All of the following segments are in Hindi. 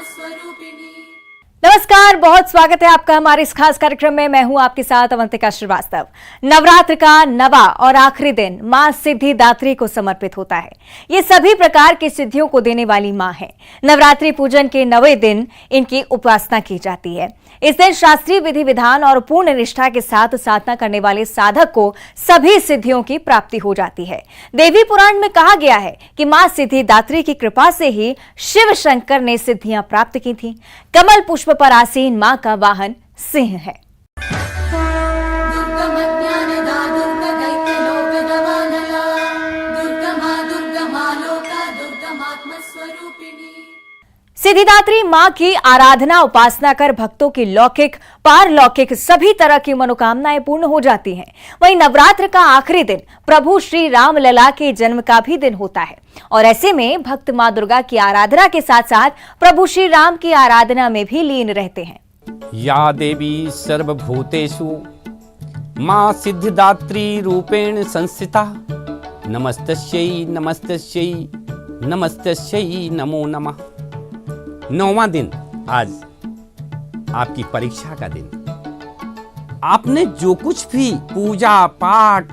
स्वरूपिणी। नमस्कार, बहुत स्वागत है आपका हमारे इस खास कार्यक्रम में। मैं हूं आपके साथ अवंतिका श्रीवास्तव। नवरात्र का नवा और आखिरी दिन मां सिद्धिदात्री को समर्पित होता है। ये सभी प्रकार की सिद्धियों को देने वाली मां है। नवरात्रि पूजन के 9वें दिन इनकी उपासना की जाती है। इस दिन शास्त्रीय विधि विधान और पूर्ण निष्ठा के साथ साधना करने वाले साधक को सभी सिद्धियों की प्राप्ति हो जाती है। देवी पुराण में कहा गया है कि मां सिद्धिदात्री की कृपा से ही शिव शंकर ने सिद्धियां प्राप्त की थीं। कमल पुष्प पर आसीन मां का वाहन सिंह है। सिद्धिदात्री मां की आराधना उपासना कर भक्तों की लौकिक पारलौकिक सभी तरह की मनोकामनाएं पूर्ण हो जाती हैं। वहीं नवरात्र का आखिरी दिन प्रभु श्री राम लला के जन्म का भी दिन होता है और ऐसे में भक्त मां दुर्गा की आराधना के साथ साथ प्रभु श्री राम की आराधना में भी लीन रहते हैं। या देवी सर्वभूतेषु मां सिद्धिदात्री रूपेण संस्थिता नमस्तस्यै नमस्तस्यै नमस्तस्यै नमो नमः। 9वां दिन आज आपकी परीक्षा का दिन। आपने जो कुछ भी पूजा पाठ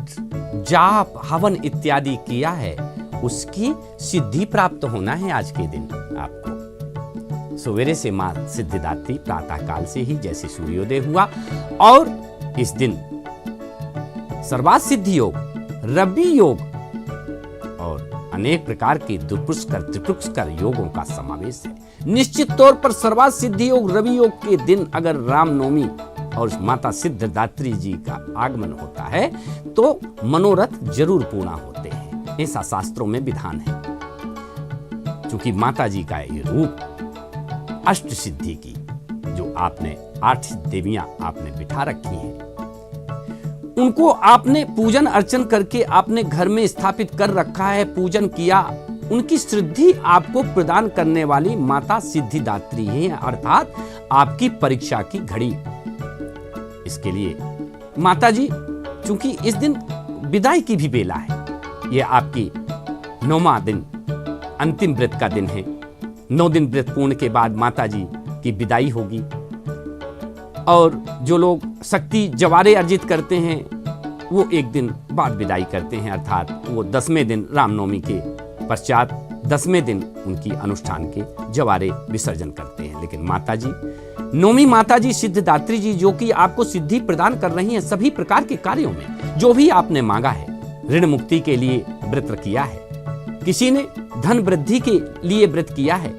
जाप हवन इत्यादि किया है उसकी सिद्धि प्राप्त होना है आज के दिन आपको। सवेरे से मां सिद्धिदात्री प्रातः काल से ही जैसे सूर्योदय हुआ और इस दिन सर्वार्थ सिद्धि योग, रवि योग और अनेक प्रकार के दुर्पुष्कर त्रिपुष्कर योगों का समावेश है। निश्चित तौर पर सर्वार्थ सिद्धि योग रवि योग के दिन अगर रामनवमी और माता सिद्धिदात्री जी का आगमन होता है तो मनोरथ जरूर पूर्ण होते हैं, ऐसा शास्त्रों में विधान है। क्योंकि माता जी का ये रूप अष्ट सिद्धि की जो आपने 8 देवियां आपने बिठा रखी हैं उनको आपने पूजन अर्चन करके आपने घर में स्थापित कर रखा है, पूजन किया। उनकी सिद्धि आपको प्रदान करने वाली माता सिद्धिदात्री है, अर्थात आपकी परीक्षा की घड़ी। इसके लिए माता जी चूंकि इस दिन विदाई की भी बेला है, यह आपकी 9वां दिन अंतिम व्रत का दिन है। 9 दिन व्रत पूर्ण के बाद माता जी की विदाई होगी और जो लोग शक्ति जवारे अर्जित करते हैं वो एक दिन बाद विदाई करते हैं, अर्थात वो 10वें दिन रामनवमी के पश्चात 10वें दिन उनकी अनुष्ठान के जवारे विसर्जन करते हैं। लेकिन माता जी नौमी माता जी सिद्धिदात्री जी जो कि आपको सिद्धि प्रदान कर रही हैं सभी प्रकार के कार्यों में। जो भी आपने मांगा है, ऋण मुक्ति के लिए व्रत किया है, किसी ने धन वृद्धि के लिए व्रत किया है,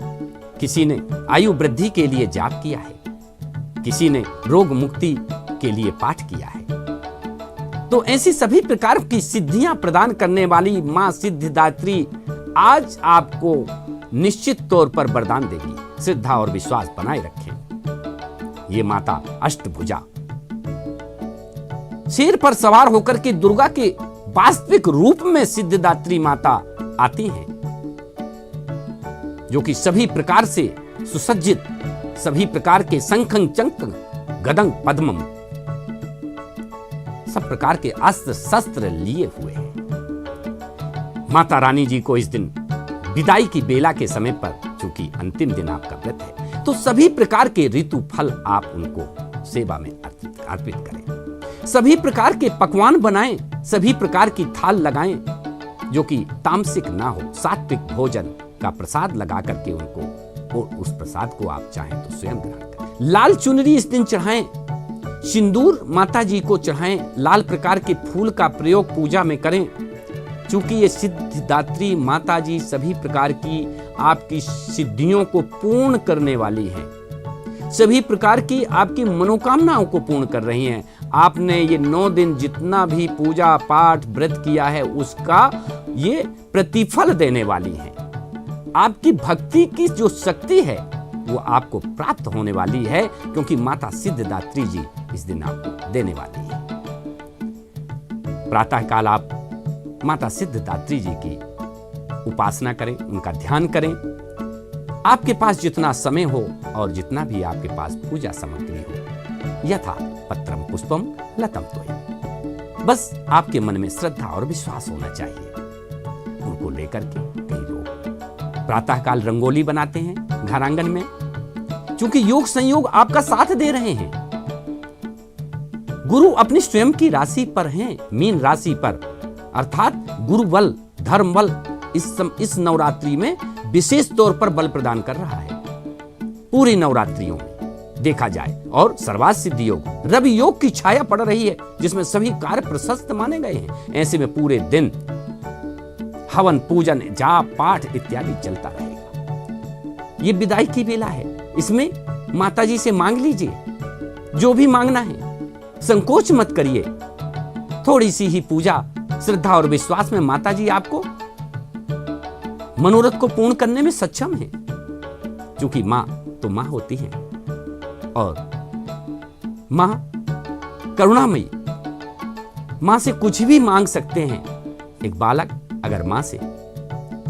किसी ने आयु वृद्धि के लिए जाप किया है, किसी ने रोग मुक्ति के लिए पाठ किया है। तो ऐसी सभी प्रकार की सिद्धियां प्रदान करने वाली मां सिद्धिदात्री आज आपको निश्चित तौर पर वरदान देगी। श्रद्धा और विश्वास बनाए रखें। ये माता अष्टभुजा शेर पर सवार होकर के दुर्गा के वास्तविक रूप में सिद्धिदात्री माता आती हैं, जो कि सभी प्रकार से सुसज्जित, सभी प्रकार के शंखं चंक गदंग पद्मम सब प्रकार के अस्त्र शस्त्र लिए हुए हैं। माता रानी जी को इस दिन विदाई की बेला के समय पर, चूंकि अंतिम दिन आपका व्रत है, तो सभी प्रकार के ऋतु फल आप उनको सेवा में अर्पित करें। सभी प्रकार के पकवान बनाएं, सभी प्रकार की थाल लगाएं, जो कि तामसिक ना हो, सात्विक भोजन का प्रसाद लगा करके उनको, और उस प्रसाद को आप चाहें तो स्वयं ग्रहण करें। लाल चुनरी इस दिन चढ़ाएं, सिंदूर माता जी को चढ़ाएं, लाल प्रकार के फूल का प्रयोग पूजा में करें। चूंकि ये सिद्धिदात्री माता जी सभी प्रकार की आपकी सिद्धियों को पूर्ण करने वाली हैं, सभी प्रकार की आपकी मनोकामनाओं को पूर्ण कर रही हैं। आपने ये 9 दिन जितना भी पूजा पाठ व्रत किया है उसका ये प्रतिफल देने वाली हैं। आपकी भक्ति की जो शक्ति है वो आपको प्राप्त होने वाली है, क्योंकि माता सिद्धिदात्री जी इस दिन आपको देने वाली है। प्रातः काल आप माता सिद्धिदात्री जी की उपासना करें, उनका ध्यान करें। आपके पास जितना समय हो और जितना भी आपके पास पूजा सामग्री हो, यथा पत्रम पुष्पम लतम तोयम, बस आपके मन में श्रद्धा और विश्वास होना चाहिए। उनको लेकर के कई लोग प्रातः काल रंगोली बनाते हैं घर आंगन में, क्योंकि योग संयोग आपका साथ दे रहे हैं। गुरु अपनी स्वयं की राशि पर हैं, मीन राशि पर, अर्थात गुरु बल, धर्म बल इस नवरात्रि में विशेष तौर पर बल प्रदान कर रहा है। पूरी नवरात्रियों में देखा जाए, और सर्वार्थ सिद्धि योग, रवि योग की छाया पड़ रही है, जिसमें सभी कार्य प्रशस्त माने गए हैं। ऐसे में पूरे दिन हवन, पूजन, जाप, पाठ इत्यादि चलता रहेगा। ये विदाई की बेला है, इसमें माता जी से मांग लीजिए जो भी मांगना है, संकोच मत करिए। थोड़ी सी ही पूजा, श्रद्धा और विश्वास में माता जी आपको मनोरथ को पूर्ण करने में सक्षम है, क्योंकि मां तो मां होती है और मां करुणामयी। मां से कुछ भी मांग सकते हैं। एक बालक अगर मां से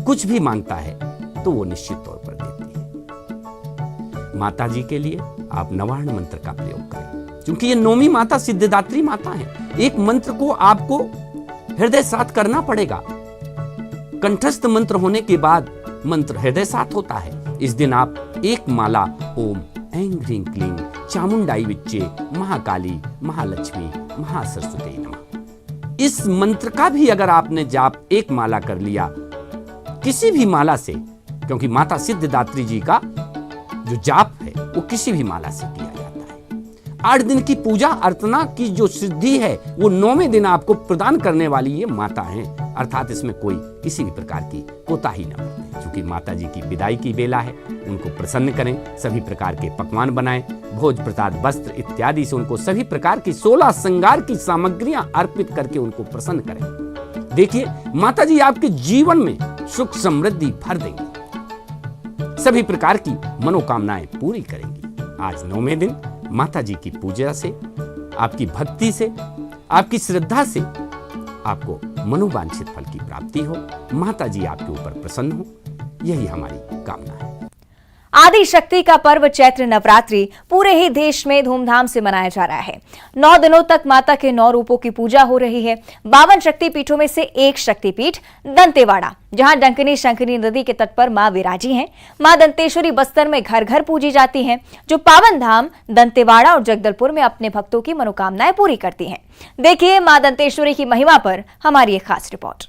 कुछ भी मांगता है तो वो निश्चित तौर पर देती है। माता जी के लिए आप नवार्ण मंत्र का प्रयोग करें, क्योंकि ये नौमी माता सिद्धिदात्री माता है। एक मंत्र को आपको हृदय साथ करना पड़ेगा। कंठस्थ मंत्र होने के बाद मंत्र हृदय साथ होता है। इस दिन आप एक माला ओम ऐं ह्रीं क्लीं चामुंडाई विच्चे महाकाली महालक्ष्मी महासरस्वती नमः, इस मंत्र का भी अगर आपने जाप एक माला कर लिया, किसी भी माला से, क्योंकि माता सिद्धिदात्री जी का जो जाप है वो किसी भी माला से किया जाता है। 8 दिन की पूजा अर्चना की जो सिद्धि है वो 9वें दिन आपको प्रदान करने वाली ये माता है, अर्थात इसमें कोई किसी भी प्रकार की कोताही न बरतें। क्योंकि माता जी की विदाई की बेला है, उनको प्रसन्न करें, सभी प्रकार के पकवान बनाएं, भोज प्रसाद वस्त्र इत्यादि से उनको सभी प्रकार की 16 श्रृंगार की सामग्रियां अर्पित करके उनको प्रसन्न करें। देखिए माता जी आपके जीवन में सुख समृद्धि भर देंगी, सभी प्रकार की मनोकामनाएं पूरी करेंगी। आज 9वें दिन माता जी की पूजा से, आपकी भक्ति से, आपकी श्रद्धा से आपको मनोवांछित फल की प्राप्ति हो, माता जी आपके ऊपर प्रसन्न हो, यही हमारी कामना है। आदि शक्ति का पर्व चैत्र नवरात्रि पूरे ही देश में धूमधाम से मनाया जा रहा है। 9 दिनों तक माता के 9 रूपों की पूजा हो रही है। 52 शक्तिपीठों में से एक शक्तिपीठ दंतेवाड़ा, जहां डंकिनी शंखनी नदी के तट पर मां विराजी हैं। मां दंतेश्वरी बस्तर में घर घर पूजी जाती हैं, जो पावन धाम दंतेवाड़ा और जगदलपुर में अपने भक्तों की मनोकामनाएं पूरी करती हैं। देखिए मां दंतेश्वरी की महिमा पर हमारी एक खास रिपोर्ट।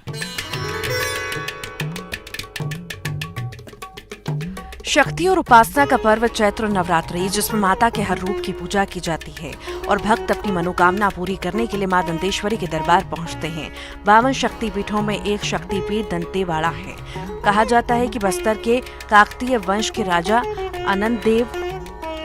शक्ति और उपासना का पर्व चैत्र नवरात्रि, जिसमें माता के हर रूप की पूजा की जाती है और भक्त अपनी मनोकामना पूरी करने के लिए मां दंतेश्वरी के दरबार पहुंचते हैं। 52 शक्तिपीठों में एक शक्तिपीठ दंतेवाड़ा है। कहा जाता है कि बस्तर के काकतीय वंश के राजा अनंत देव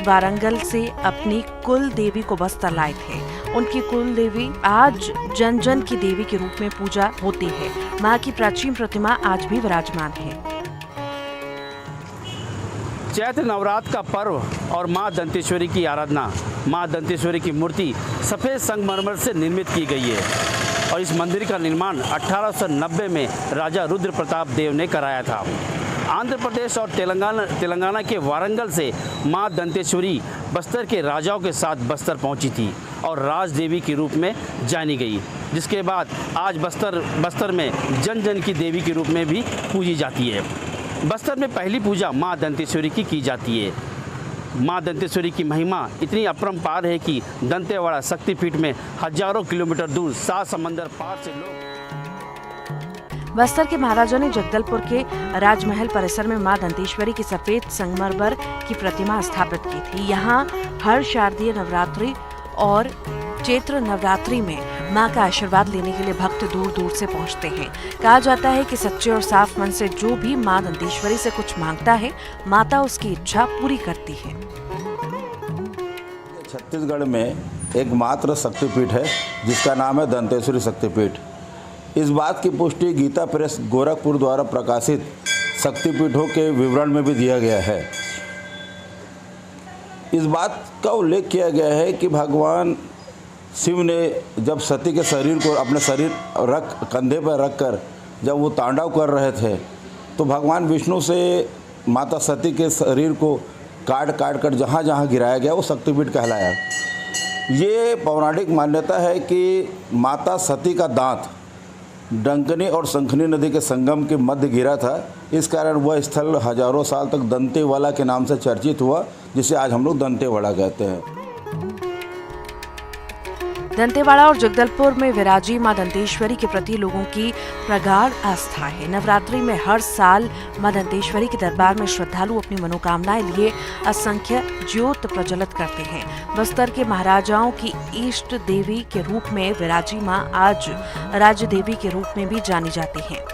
वारंगल से अपनी कुल देवी को बस्तर लाए थे। उनकी कुल देवी आज जन जन की देवी के रूप में पूजा होती है। मां की प्राचीन प्रतिमा आज भी विराजमान है। चैत्र नवरात्र का पर्व और मां दंतेश्वरी की आराधना, मां दंतेश्वरी की मूर्ति सफ़ेद संगमरमर से निर्मित की गई है और इस मंदिर का निर्माण 1890 में राजा रुद्र प्रताप देव ने कराया था। आंध्र प्रदेश और तेलंगाना के वारंगल से मां दंतेश्वरी बस्तर के राजाओं के साथ बस्तर पहुंची थी और राज देवी के रूप में जानी गई, जिसके बाद आज बस्तर में जन जन की देवी के रूप में भी पूजी जाती है। बस्तर में पहली पूजा मां दंतेश्वरी की जाती है। मां दंतेश्वरी की महिमा इतनी अपरंपार है कि दंतेवाड़ा शक्तिपीठ में हजारों किलोमीटर दूर 7 समंदर पार से लोग। बस्तर के महाराजा ने जगदलपुर के राजमहल परिसर में मां दंतेश्वरी की सफेद संगमरमर की प्रतिमा स्थापित की थी। यहाँ हर शारदीय नवरात्रि और चैत्र नवरात्रि में मां का आशीर्वाद लेने के लिए भक्त दूर दूर से पहुंचते हैं। कहा जाता है कि सच्चे और साफ मन से जो भी मां दंतेश्वरी से कुछ मांगता है, माता उसकी इच्छा पूरी करती है। छत्तीसगढ़ में एकमात्र शक्तिपीठ है जिसका नाम है दंतेश्वरी शक्तिपीठ। इस बात की पुष्टि गीता प्रेस गोरखपुर द्वारा प्रकाशित शक्तिपीठों के विवरण में भी दिया गया है। इस बात का उल्लेख किया गया है कि भगवान शिव ने जब सती के शरीर को अपने कंधे पर रखकर जब वो तांडव कर रहे थे, तो भगवान विष्णु से माता सती के शरीर को काट कर जहाँ जहाँ गिराया गया वो शक्तिपीठ कहलाया। ये पौराणिक मान्यता है कि माता सती का दांत डंकनी और शंखनी नदी के संगम के मध्य गिरा था इस कारण वह स्थल हजारों साल तक दंतेवाड़ा के नाम से चर्चित हुआ, जिसे आज हम लोग दंतेवाड़ा कहते हैं। दंतेवाड़ा और जगदलपुर में विराजी मां दंतेश्वरी के प्रति लोगों की प्रगाढ़ आस्था है। नवरात्रि में हर साल मां दंतेश्वरी के दरबार में श्रद्धालु अपनी मनोकामनाएं लिए असंख्य ज्योत प्रज्वलित करते हैं। बस्तर के महाराजाओं की इष्ट देवी के रूप में विराजी मां आज राज्य देवी के रूप में भी जानी जाती हैं।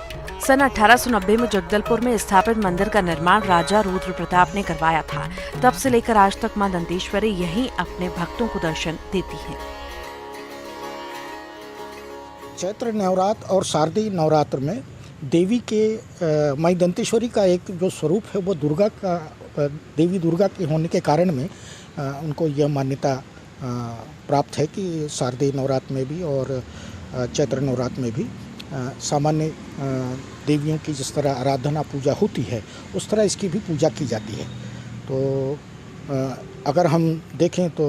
सन 1890 में जगदलपुर में स्थापित मंदिर का निर्माण राजा रुद्र प्रताप ने करवाया था। तब से लेकर आज तक मां दंतेश्वरी यहीं अपने भक्तों को दर्शन देती हैं। चैत्र नवरात्र और शारदीय नवरात्र में देवी के माई दंतेश्वरी का एक जो स्वरूप है वो दुर्गा का, देवी दुर्गा के होने के कारण में उनको यह मान्यता प्राप्त है कि शारदीय नवरात्र में भी और चैत्र नवरात्र में भी सामान्य देवियों की जिस तरह आराधना पूजा होती है उस तरह इसकी भी पूजा की जाती है। तो अगर हम देखें तो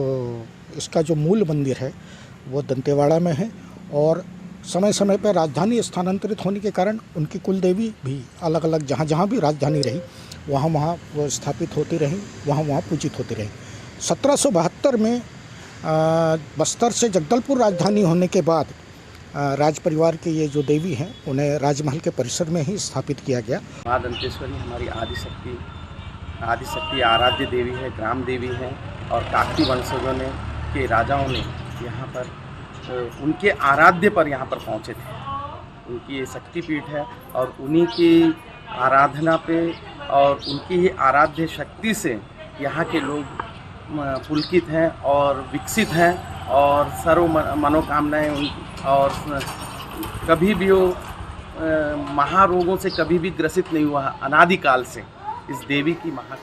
इसका जो मूल मंदिर है वो दंतेवाड़ा में है और समय समय पर राजधानी स्थानांतरित होने के कारण उनकी कुल देवी भी अलग अलग जहाँ जहाँ भी राजधानी रही वहाँ वहाँ वो स्थापित होती रहीं, वहाँ वहाँ पूजित होती रहीं। 1772 में बस्तर से जगदलपुर राजधानी होने के बाद राज परिवार के ये जो देवी हैं उन्हें राजमहल के परिसर में ही स्थापित किया गया। माँ दंतेश्वरी हमारी आदिशक्ति आराध्य देवी है, ग्राम देवी है और काकती वंशजों ने के राजाओं ने यहाँ पर उनके आराध्य पर यहाँ पर पहुँचे थे। उनकी ये शक्तिपीठ है और उन्हीं की आराधना पे और उनकी ही आराध्य शक्ति से यहाँ के लोग पुलकित हैं और विकसित हैं और सर्व मनोकामनाएं और कभी भी वो महारोगों से कभी भी ग्रसित नहीं हुआ अनादिकाल से इस देवी की महा।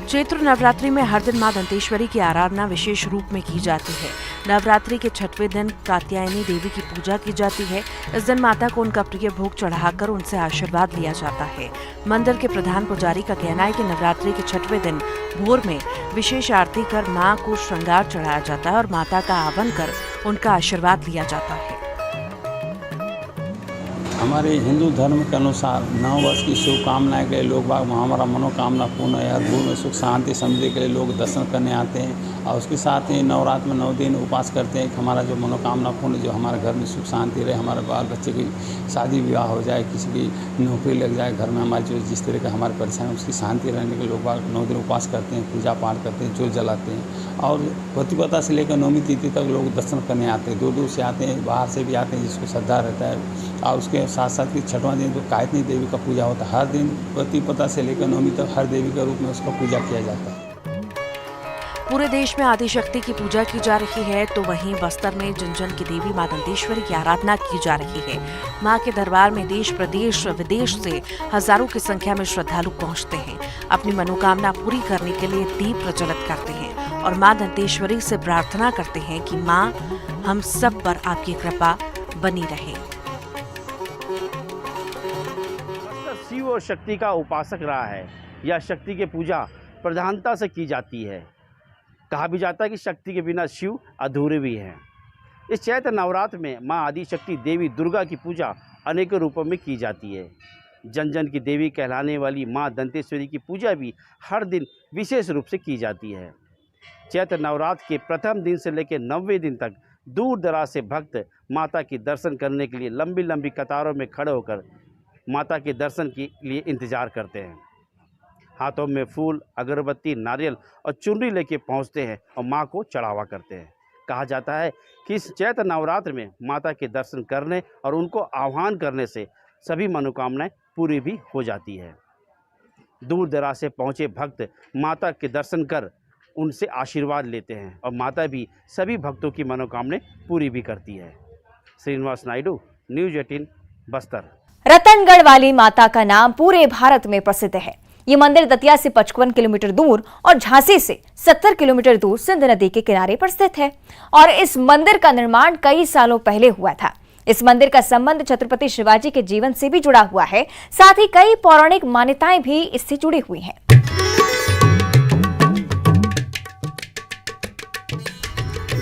चैत्र नवरात्रि में हर दिन मां दंतेश्वरी की आराधना विशेष रूप में की जाती है। नवरात्रि के 6वें दिन कात्यायनी देवी की पूजा की जाती है। इस दिन माता को उनका प्रिय भोग चढ़ाकर उनसे आशीर्वाद लिया जाता है। मंदिर के प्रधान पुजारी का कहना है कि नवरात्रि के 6वें दिन भोर में विशेष आरती कर मां को श्रृंगार चढ़ाया जाता है और माता का आवन कर उनका आशीर्वाद लिया जाता है। हमारे हिंदू धर्म के अनुसार 9 वर्ष की शुभकामनाएं के लिए लोग बाग हमारा मनोकामना पूर्ण है। हर भूमि में सुख शांति समृद्धि के लिए लोग दर्शन करने आते हैं और उसके साथ ही नवरात्र में 9 दिन उपास करते हैं कि हमारा जो मनोकामना पूर्ण, जो हमारे घर में सुख शांति रहे, हमारे बाल बच्चे की शादी विवाह हो जाए, किसी की नौकरी लग जाए, घर में हमारी जो जिस तरह का हमारे परेशानी उसकी शांति रहने के लोग बाग 9 दिन उपास करते हैं, पूजा पाठ करते हैं, ज्योत जलाते हैं और प्रतिपदा से लेकर 9वीं तिथि तक लोग दर्शन करने आते हैं। दूर दूर से आते हैं, बाहर से भी आते हैं जिसको श्रद्धा रहता है। और उसके साथ साथ कि 6वां दिन जो कायतनी देवी का पूजा होता है, हर दिन प्रतिपदा से लेकर 9वीं तक हर देवी के रूप में उसका पूजा किया जाता है। पूरे देश में आदिशक्ति की पूजा की जा रही है तो वहीं बस्तर में जन जन की देवी मां दंतेश्वरी की आराधना की जा रही है। मां के दरबार में देश प्रदेश विदेश से हजारों की संख्या में श्रद्धालु पहुंचते हैं। अपनी मनोकामना पूरी करने के लिए दीप प्रज्वलित करते हैं और मां दंतेश्वरी से प्रार्थना करते हैं कि मां हम सब पर आपकी कृपा बनी रहे। शिव और शक्ति का उपासक रहा है। यह शक्ति की पूजा प्रधानता से की जाती है। कहा भी जाता है कि शक्ति के बिना शिव अधूरे भी हैं। इस चैत्र नवरात्र में मां आदिशक्ति देवी दुर्गा की पूजा अनेकों रूपों में की जाती है। जन जन की देवी कहलाने वाली मां दंतेश्वरी की पूजा भी हर दिन विशेष रूप से की जाती है। चैत्र नवरात्र के प्रथम दिन से लेकर 9वें दिन तक दूर दराज से भक्त माता के दर्शन करने के लिए लंबी लंबी कतारों में खड़े होकर माता के दर्शन के लिए इंतज़ार करते हैं। हाथों में फूल, अगरबत्ती, नारियल और चुनरी लेके पहुंचते हैं और मां को चढ़ावा करते हैं। कहा जाता है कि इस चैत्र नवरात्र में माता के दर्शन करने और उनको आह्वान करने से सभी मनोकामनाएं पूरी भी हो जाती है। दूर दराज से पहुंचे भक्त माता के दर्शन कर उनसे आशीर्वाद लेते हैं और माता भी सभी भक्तों की मनोकामनाएं पूरी भी करती है। श्रीनिवास नायडू, न्यूज़ 18 बस्तर। रतनगढ़ वाली माता का नाम पूरे भारत में प्रसिद्ध है। ये मंदिर दतिया से 55 किलोमीटर दूर और झांसी से 70 किलोमीटर दूर सिंध नदी के किनारे पर स्थित है और इस मंदिर का निर्माण कई सालों पहले हुआ था। इस मंदिर का संबंध छत्रपति शिवाजी के जीवन से भी जुड़ा हुआ है। साथ ही कई पौराणिक मान्यताएं भी इससे जुड़ी हुई हैं।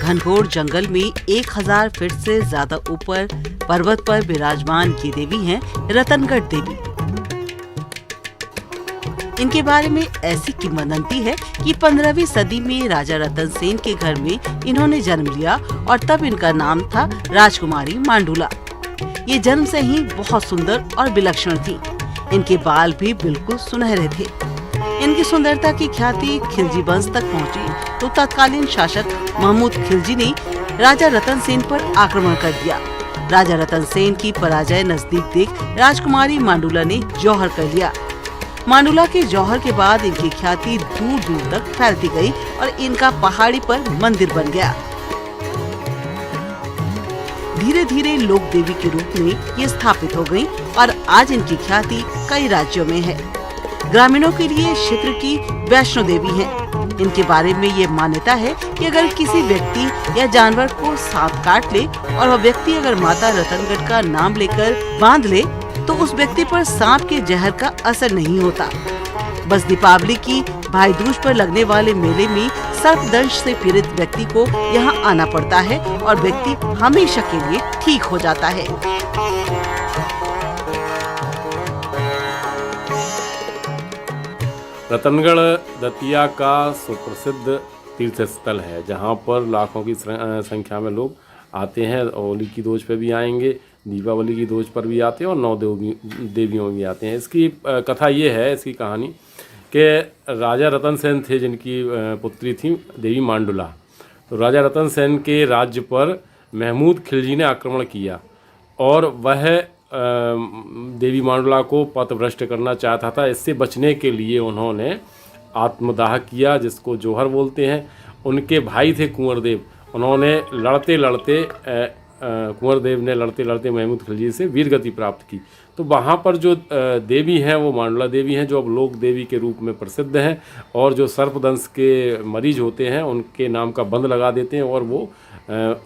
घनघोर जंगल में 1000 फीट से ज्यादा ऊपर पर्वत पर विराजमान ये देवी हैं रतनगढ़ देवी। इनके बारे में ऐसी किंवदंती है कि 15वीं सदी में राजा रतन सेन के घर में इन्होंने जन्म लिया और तब इनका नाम था राजकुमारी मांडुला। ये जन्म से ही बहुत सुंदर और विलक्षण थी। इनके बाल भी बिल्कुल सुनहरे थे। इनकी सुंदरता की ख्याति खिलजी वंश तक पहुंची तो तत्कालीन शासक महमूद खिलजी ने राजा रतन सेन पर आक्रमण कर दिया। राजा रतन सेन की पराजय नजदीक देख राजकुमारी मांडुला ने जौहर कर लिया। मांडुला के जौहर के बाद इनकी ख्याति दूर दूर तक फैलती गई और इनका पहाड़ी पर मंदिर बन गया। धीरे धीरे लोक देवी के रूप में ये स्थापित हो गयी और आज इनकी ख्याति कई राज्यों में है। ग्रामीणों के लिए क्षेत्र की वैष्णो देवी हैं। इनके बारे में ये मान्यता है कि अगर किसी व्यक्ति या जानवर को सांप काट ले और वह व्यक्ति अगर माता रतनगढ़ का नाम लेकर बांध ले तो उस व्यक्ति पर सांप के जहर का असर नहीं होता। बस दीपावली की भाई दूज पर लगने वाले मेले में सर्पदंश से पीड़ित व्यक्ति को यहाँ आना पड़ता है और व्यक्ति हमेशा के लिए ठीक हो जाता है। रतनगढ़ दतिया का सुप्रसिद्ध तीर्थ स्थल है, जहाँ पर लाखों की संख्या में लोग आते हैं। होली की दोज पे भी आएंगे, दीपावली की दोज पर भी आते हैं और 9 देवियों में भी आते हैं। इसकी कथा ये है, इसकी कहानी कि राजा रतन सेन थे जिनकी पुत्री थी देवी मांडुला। तो राजा रतन सेन के राज्य पर महमूद खिलजी ने आक्रमण किया और वह देवी मांडुला को पथभ्रष्ट करना चाहता था। इससे बचने के लिए उन्होंने आत्मदाह किया, जिसको जौहर बोलते हैं। उनके भाई थे कुंवर देव, उन्होंने कुंवर देव ने लड़ते लड़ते महमूद खिलजी से वीरगति प्राप्त की। तो वहाँ पर जो देवी हैं वो मांडुला देवी हैं, जो अब लोक देवी के रूप में प्रसिद्ध हैं और जो सर्पदंश के मरीज होते हैं उनके नाम का बंद लगा देते हैं और वो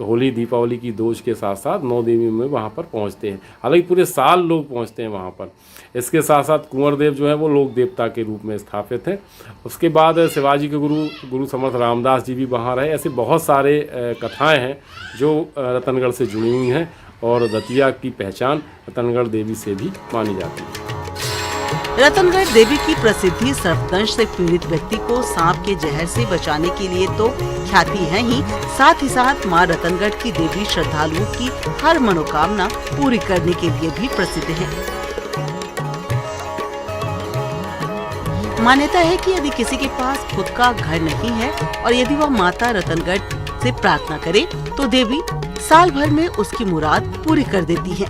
होली दीपावली की दोज के साथ साथ 9 देवियों में वहाँ पर पहुँचते हैं। हालांकि पूरे साल लोग पहुँचते हैं वहाँ पर। इसके साथ साथ कुंवर देव जो है वो लोक देवता के रूप में स्थापित हैं। उसके बाद शिवाजी के गुरु समर्थ रामदास जी भी वहाँ रहे। ऐसे बहुत सारे कथाएं हैं जो रतनगढ़ से जुड़ी हुई हैं और दतिया की पहचान रतनगढ़ देवी से भी मानी जाती है। रतनगढ़ देवी की प्रसिद्धि सर्पदंश से पीड़ित व्यक्ति को सांप के जहर से बचाने के लिए तो ख्याति है ही, साथ ही साथ मां रतनगढ़ की देवी श्रद्धालुओं की हर मनोकामना पूरी करने के लिए भी प्रसिद्ध है। मान्यता है कि यदि किसी के पास खुद का घर नहीं है और यदि वह माता रतनगढ़ से प्रार्थना करे तो देवी साल भर में उसकी मुराद पूरी कर देती है।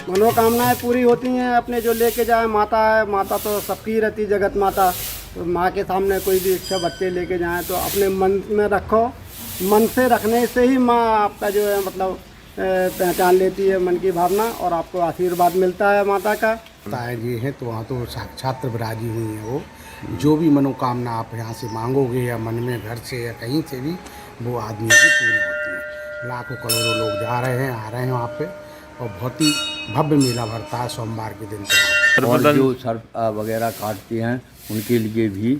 मनोकामनाएं पूरी होती हैं। अपने जो लेके जाए माता है, माता तो सबकी रहती, जगत माता। तो माँ के सामने कोई भी इच्छा बच्चे लेके जाएं तो अपने मन में रखो। मन से रखने से ही माँ आपका जो है मतलब पहचान लेती है मन की भावना और आपको आशीर्वाद मिलता है माता का। ये है तो वहाँ तो साक्षात विराजी हुई हैं। वो जो भी मनोकामना आप यहाँ से मांगोगे या मन में घर से या कहीं से भी, वो आदमी की पूरी होती है। लाखों करोड़ों लोग जा रहे हैं, आ रहे हैं वहाँ पे और बहुत ही भव्य मेला भरता है सोमवार के दिन। और जो सर्प वगैरह काटते हैं उनके लिए भी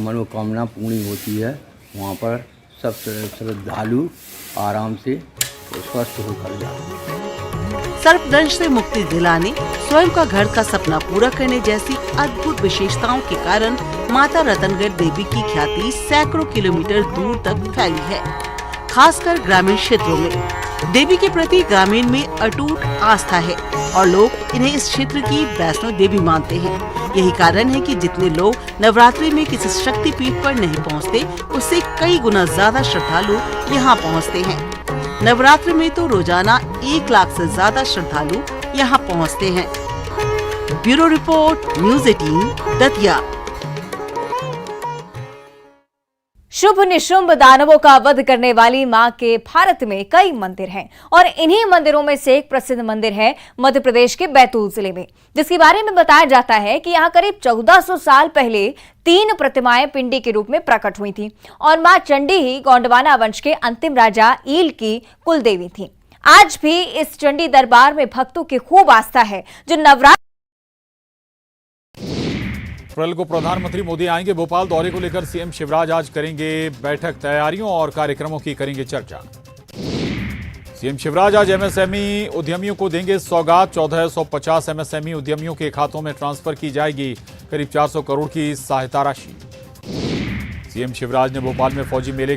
मनोकामना पूरी होती है। वहाँ पर सब श्रद्धालु आराम से स्वस्थ होकर जाते हैं। सर्पदंश से मुक्ति दिलाने, स्वयं का घर का सपना पूरा करने जैसी अद्भुत विशेषताओं के कारण माता रतनगढ़ देवी की ख्याति सैकड़ों किलोमीटर दूर तक फैली है, खासकर ग्रामीण क्षेत्रों में। देवी के प्रति ग्रामीण में अटूट आस्था है और लोग इन्हें इस क्षेत्र की वैष्णो देवी मानते हैं। यही कारण है कि जितने लोग नवरात्रि में किसी शक्ति पीठ पर नहीं पहुंचते, उससे कई गुना ज्यादा श्रद्धालु यहां पहुंचते हैं। नवरात्र में तो रोजाना 1 लाख से ज्यादा श्रद्धालु यहां पहुंचते हैं। Bureau report, news 18, Datia. Shumbh Nishumbh दानवों का वध करने वाली मां के भारत में कई मंदिर हैं और इन्हीं मंदिरों में से एक प्रसिद्ध मंदिर है मध्य प्रदेश के बैतूल जिले में, जिसके बारे में बताया जाता है कि यहां करीब 1400 साल पहले 3 प्रतिमाएं पिंडी के रूप में प्रकट हुई थी और मां चंडी ही गोंडवाना वंश के अंतिम राजा ईल की कुल देवी थी। आज भी इस चंडी दरबार में भक्तों की खूब आस्था है, जो नवरात्र अप्रैल को प्रधानमंत्री मोदी आएंगे। भोपाल दौरे को लेकर सीएम शिवराज आज करेंगे बैठक, तैयारियों और कार्यक्रमों की करेंगे चर्चा। सीएम शिवराज आज एमएसएमई उद्यमियों को देंगे सौगात। 1450 एमएसएमई उद्यमियों के खातों में ट्रांसफर की जाएगी करीब 400 करोड़ की सहायता राशि। सीएम शिवराज ने भोपाल में फौजी मेले का